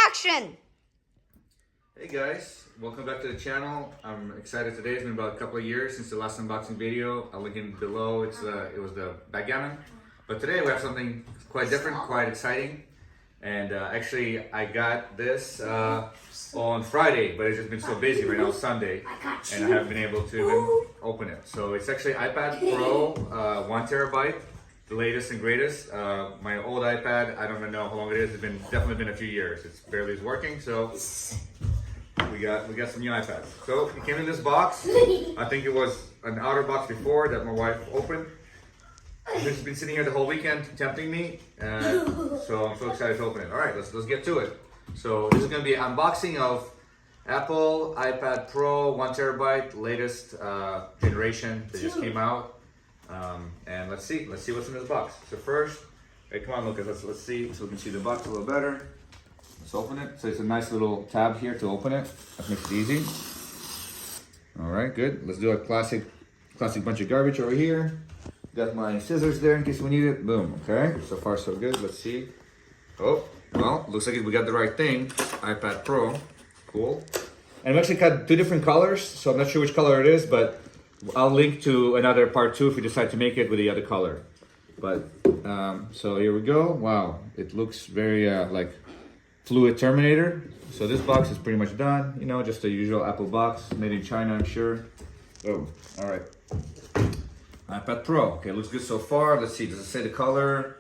action! Hey guys, welcome back to the channel. I'm excited today. It's been about a couple of years since the last unboxing video. I'll link it below. It was the backgammon. But today we have something quite different, quite exciting. And actually I got this on Friday, but it's just been so busy right now, Sunday. And I haven't been able to even open it. So it's actually iPad Pro, 1 terabyte. The latest and greatest. My old iPad, I don't even know how long it is. It's definitely been a few years. It's barely is working, so we got some new iPads. So it came in this box. I think it was an outer box before that my wife opened. It's been sitting here the whole weekend tempting me, so I'm so excited to open it. All right, let's get to it. So this is going to be an unboxing of Apple iPad Pro 1 terabyte, latest generation that just came out. And let's see what's in this box. So first, hey, come on, Lucas, let's see, so we can see the box a little better. Let's open it. So it's a nice little tab here to open it. That makes it easy. All right, good. Let's do a classic bunch of garbage over here. Got my scissors there in case we need it. Boom. Okay, so far so good. Let's see. Oh, well, looks like we got the right thing. iPad Pro. Cool. And we actually got two different colors, so I'm not sure which color it is, but I'll link to another part 2 if we decide to make it with the other color. But so here we go. Wow, it looks very like fluid Terminator. So this box is pretty much done. You know, just a usual Apple box, made in China, I'm sure. Oh, all right. iPad Pro. Okay, looks good so far. Let's see. Does it say the color?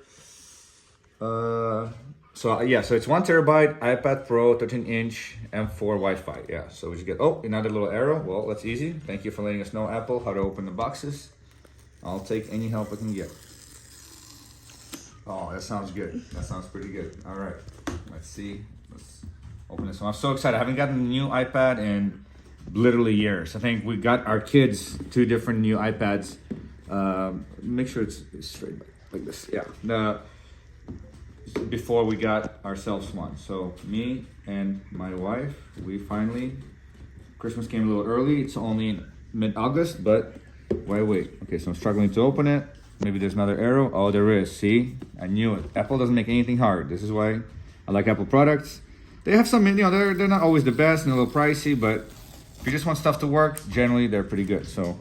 So yeah, so it's 1 terabyte iPad Pro, 13-inch M4 Wi-Fi. Yeah, so we just get, oh, another little arrow. Well, that's easy. Thank you for letting us know, Apple, how to open the boxes. I'll take any help I can get. Oh, that sounds good. That sounds pretty good. All right, let's see. Let's open this one. I'm so excited. I haven't gotten a new iPad in literally years. I think we got our kids 2 different new iPads. Make sure it's straight like this. Yeah. Before we got ourselves one. So me and my wife, we finally, Christmas came a little early. It's only in mid-August, but why wait? Okay, so I'm struggling to open it. Maybe there's another arrow. Oh, there is. See, I knew it. Apple doesn't make anything hard. This is why I like Apple products. They have some, you know, they're not always the best and a little pricey, but if you just want stuff to work, generally they're pretty good. So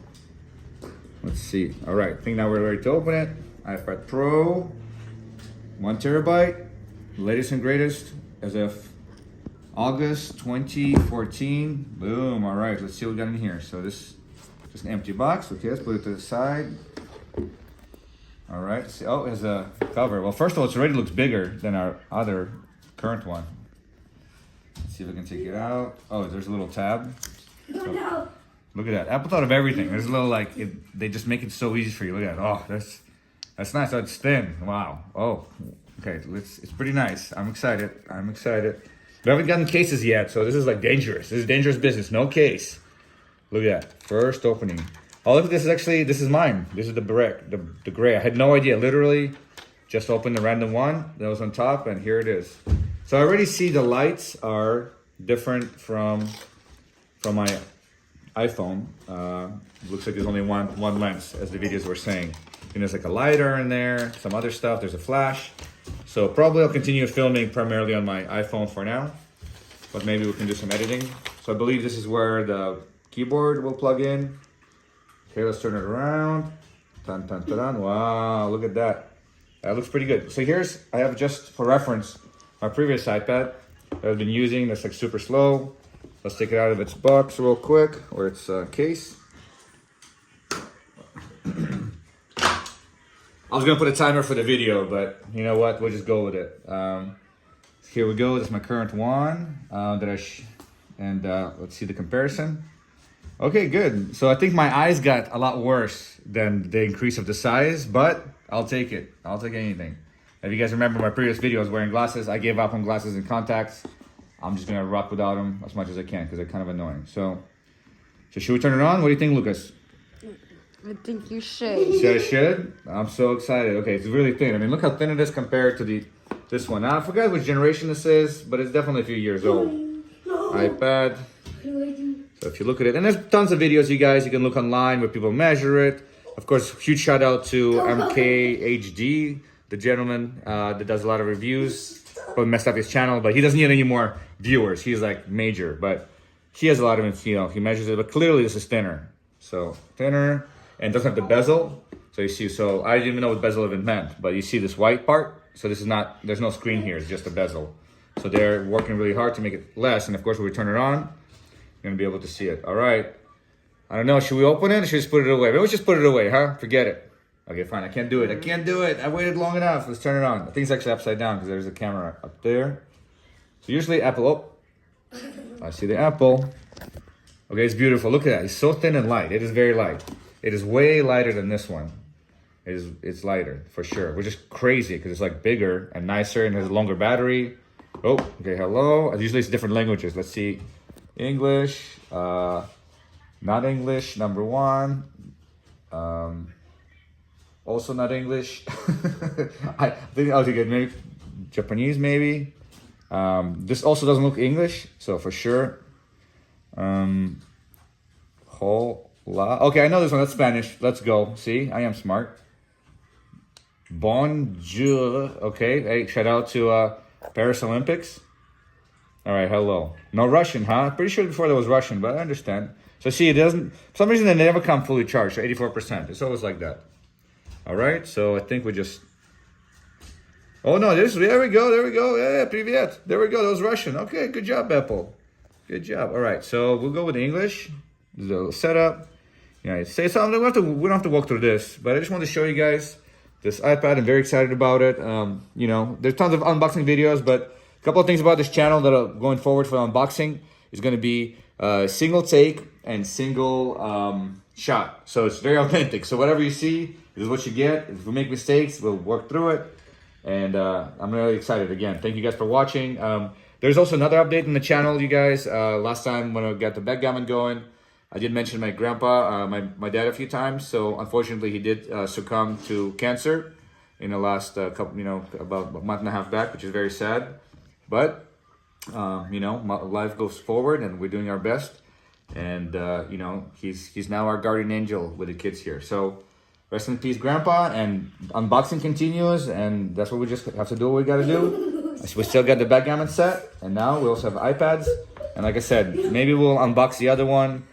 let's see. All right, I think now we're ready to open it. iPad Pro. 1 terabyte, latest and greatest as of August 2014. Boom. All right, let's see what we got in here. So this is just an empty box. Okay, let's put it to the side. All right. See, oh, it has a cover. Well, first of all, it already looks bigger than our other current one. Let's see if we can take it out. Oh, there's a little tab. So, look at that. Apple thought of everything. There's a little like they just make it so easy for you. Look at that. Oh, that's nice. Oh, it's thin. Wow. Oh, okay. It's pretty nice. I'm excited. We haven't gotten cases yet, so this is like dangerous. This is dangerous business. No case. Look at that. First opening. Oh, look, this is mine. This is the brick, the gray. I had no idea. Literally just opened the random one that was on top, and here it is. So I already see the lights are different from my iPhone. Looks like there's only one lens, as the videos were saying. And there's like a lighter in there, some other stuff. There's a flash. So probably I'll continue filming primarily on my iPhone for now, but maybe we can do some editing. So I believe this is where the keyboard will plug in. Okay, let's turn it around. Dun, dun, dun, dun. Wow, look at that. That looks pretty good. So I have just for reference, my previous iPad that I've been using that's like super slow. Let's take it out of its box real quick, or its case. I was gonna put a timer for the video, but you know what? We'll just go with it. Here we go. This is my current one let's see the comparison. Okay, good. So I think my eyes got a lot worse than the increase of the size, but I'll take it. I'll take anything. If you guys remember my previous video, I was wearing glasses. I gave up on glasses and contacts. I'm just gonna rock without them as much as I can because they're kind of annoying. So should we turn it on? What do you think, Lucas? I think you should. I should? I'm so excited. Okay, it's really thin. I mean, look how thin it is compared to this one. Now, I forgot which generation this is, but it's definitely a few years old. iPad. So if you look at it, and there's tons of videos, you guys, you can look online where people measure it. Of course, huge shout out to MKHD, the gentleman that does a lot of reviews. probably messed up his channel, but he doesn't need any more viewers. He's like major, but he has a lot of, he measures it, but clearly this is thinner. So thinner, and doesn't have the bezel. So you see, so I didn't even know what bezel even meant, but you see this white part. So this is not, there's no screen here, it's just a bezel. So they're working really hard to make it less. And of course, when we turn it on, you're gonna be able to see it. All right. I don't know, should we open it or should we just put it away? Maybe let's just put it away, huh? Forget it. Okay, fine, I can't do it. I can't do it. I waited long enough. Let's turn it on. I think it's actually upside down because there's a camera up there. So usually Apple, oh, I see the Apple. Okay, it's beautiful. Look at that. It's so thin and light. It is very light. It is way lighter than this one. It's lighter for sure, which is crazy because it's like bigger and nicer and has a longer battery. Oh, okay, hello. Usually it's different languages. Let's see. English, not English, number one. Also not English. I think I'll take it, maybe Japanese maybe. This also doesn't look English, so for sure. Hola. Okay, I know this one, that's Spanish. Let's go. See, I am smart. Bonjour. Okay, hey, shout out to Paris Olympics. All right, hello. No Russian, huh? Pretty sure before there was Russian, but I understand. So see, it doesn't, for some reason they never come fully charged, so 84%. It's always like that. All right, so I think we just, oh no, there we go, yeah, привет. There we go, that was Russian. Okay, good job, Apple. Good job. All right, so we'll go with English. The setup. Yeah, say something. We don't have to walk through this, but I just wanted to show you guys this iPad. I'm very excited about it. You know, there's tons of unboxing videos, but a couple of things about this channel that are going forward for unboxing is going to be single take and single shot. So it's very authentic. So whatever you see, this is what you get. If we make mistakes, we'll work through it. And I'm really excited again. Thank you guys for watching. There's also another update in the channel, you guys. Last time when I got the backgammon going, I did mention my grandpa, my dad a few times. So unfortunately, he did succumb to cancer in the last couple, you know, about a month and a half back, which is very sad. But you know, life goes forward, and we're doing our best. And you know, he's now our guardian angel with the kids here. So rest in peace, Grandpa. And unboxing continues, and that's what we just have to do. What we got to do. We still got the backgammon set, and now we also have iPads. And like I said, maybe we'll unbox the other one,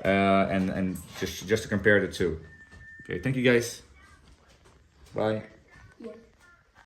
and just to compare the two. Okay, thank you guys. Bye.